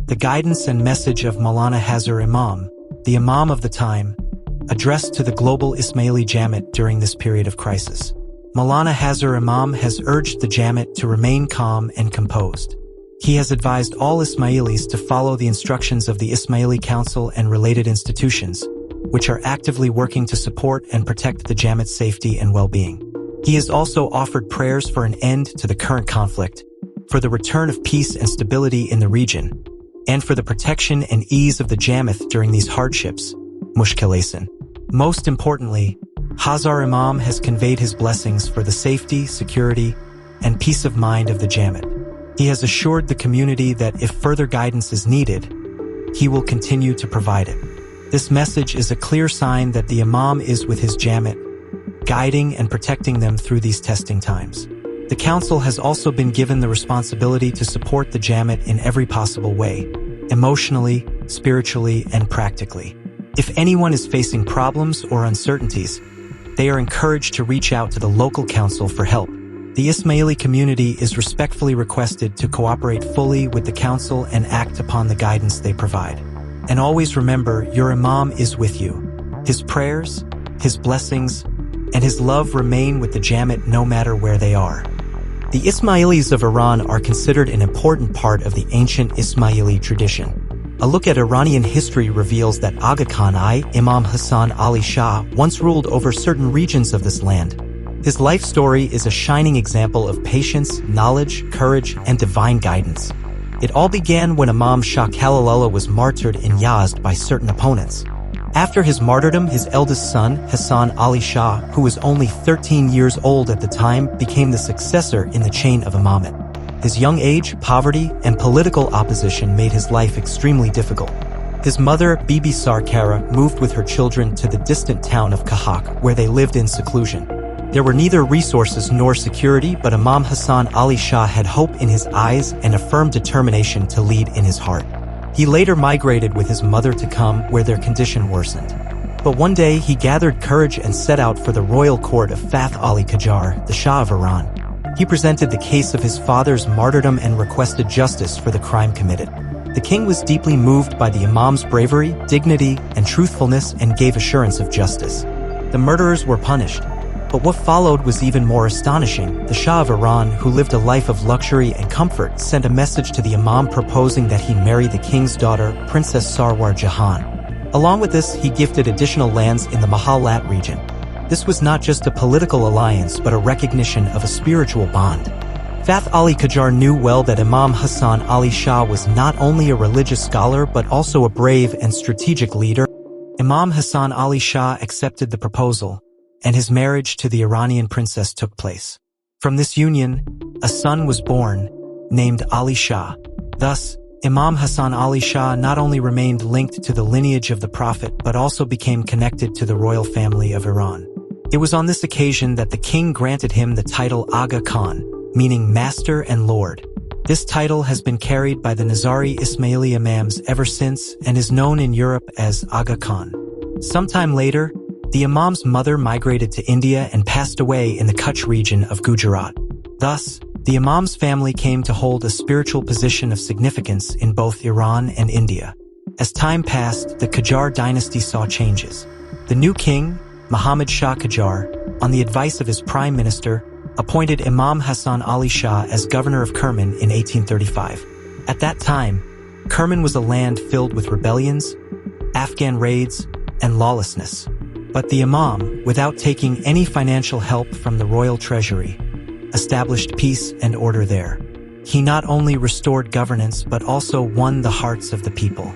The guidance and message of Mawlana Hazir Imam, the Imam of the time, addressed to the global Ismaili Jamat during this period of crisis. Mawlana Hazir Imam has urged the Jamat to remain calm and composed. He has advised all Ismailis to follow the instructions of the Ismaili Council and related institutions, which are actively working to support and protect the Jamat's safety and well-being. He has also offered prayers for an end to the current conflict, for the return of peace and stability in the region, and for the protection and ease of the Jamat during these hardships, mushkilatin. Most importantly, Hazir Imam has conveyed his blessings for the safety, security, and peace of mind of the Jamat. He has assured the community that if further guidance is needed, he will continue to provide it. This message is a clear sign that the Imam is with his Jamat, guiding and protecting them through these testing times. The Council has also been given the responsibility to support the Jamat in every possible way, emotionally, spiritually, and practically. If anyone is facing problems or uncertainties, they are encouraged to reach out to the local council for help. The Ismaili community is respectfully requested to cooperate fully with the council and act upon the guidance they provide. And always remember, your Imam is with you. His prayers, his blessings, and his love remain with the Jamat no matter where they are. The Ismailis of Iran are considered an important part of the ancient Ismaili tradition. A look at Iranian history reveals that Aga Khan IV, Imam Hassan Ali Shah, once ruled over certain regions of this land. His life story is a shining example of patience, knowledge, courage, and divine guidance. It all began when Imam Shah Karim was martyred in Yazd by certain opponents. After his martyrdom, his eldest son, Hassan Ali Shah, who was only 13 years old at the time, became the successor in the chain of imamate. His young age, poverty, and political opposition made his life extremely difficult. His mother, Bibi Sarkara, moved with her children to the distant town of Kahak, where they lived in seclusion. There were neither resources nor security, but Imam Hassan Ali Shah had hope in his eyes and a firm determination to lead in his heart. He later migrated with his mother to Qum, where their condition worsened. But one day, he gathered courage and set out for the royal court of Fath Ali Qajar, the Shah of Iran. He presented the case of his father's martyrdom and requested justice for the crime committed. The king was deeply moved by the Imam's bravery, dignity, and truthfulness and gave assurance of justice. The murderers were punished. But what followed was even more astonishing. The Shah of Iran, who lived a life of luxury and comfort, sent a message to the Imam proposing that he marry the king's daughter, Princess Sarwar Jahan. Along with this, he gifted additional lands in the Mahalat region. This was not just a political alliance, but a recognition of a spiritual bond. Fath Ali Qajar knew well that Imam Hassan Ali Shah was not only a religious scholar, but also a brave and strategic leader. Imam Hassan Ali Shah accepted the proposal, and his marriage to the Iranian princess took place. From this union, a son was born, named Ali Shah. Thus, Imam Hassan Ali Shah not only remained linked to the lineage of the Prophet, but also became connected to the royal family of Iran. It was on this occasion that the king granted him the title Aga Khan, meaning Master and Lord. This title has been carried by the Nizari Ismaili Imams ever since and is known in Europe as Aga Khan. Sometime later, the Imam's mother migrated to India and passed away in the Kutch region of Gujarat. Thus, the Imam's family came to hold a spiritual position of significance in both Iran and India. As time passed, the Qajar dynasty saw changes. The new king, Muhammad Shah Qajar, on the advice of his prime minister, appointed Imam Hassan Ali Shah as governor of Kerman in 1835. At that time, Kerman was a land filled with rebellions, Afghan raids, and lawlessness. But the Imam, without taking any financial help from the royal treasury, established peace and order there. He not only restored governance but also won the hearts of the people.